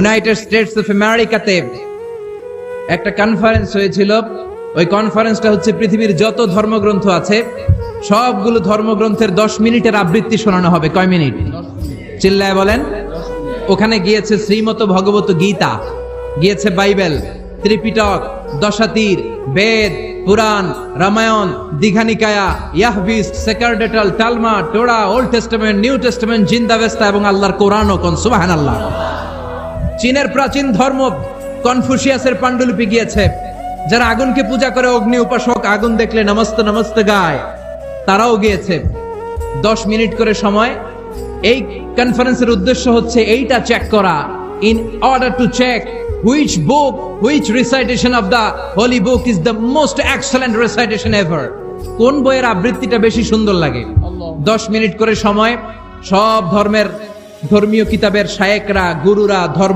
United states of আমেরিকাতে একটা conference হয়েছিল। ওই কনফারেন্সটা হচ্ছে পৃথিবীর যত ধর্মগ্রন্থ আছে সবগুলো ধর্মগ্রন্থের 10 মিনিটের আবৃত্তি শোনানো হবে। কয় মিনিট? চিল্লায় বলেন। ওখানে গিয়েছে শ্রীমত ভগবত গীতা, গিয়েছে বাইবেল, ত্রিপিটক, দশাতীর, বেদ, পুরাণ, রামায়ণ, দীঘানিকায়া, ইয়াহবিস, সেকারডেটাল, Talmud, Torah, Old Testament, New Testament, জিন্দাবেস্তা এবং আল্লাহর কোরআনও। কোন সুবহানাল্লাহ। চীনের প্রাচীন ধর্ম কনফুসিয়াসের পাণ্ডুলিপি গিয়েছে। যারা আগুনকে পূজা করে, অগ্নি উপাসক, আগুন দেখলে নমস্তে নমস্তে গায়, তারাও গিয়েছে। 10 মিনিট করে সময়। এই কনফারেন্সের উদ্দেশ্য হচ্ছে এইটা চেক করা, in order to check which book, which recitation of the holy book is the most excellent recitation ever. কোন বইয়ের আবৃত্তিটা বেশি সুন্দর লাগে। 10 মিনিট করে সময়। সব ধর্মের ধর্মীয় কিতাবের শায়েকরা, গুরুরা, ধর্ম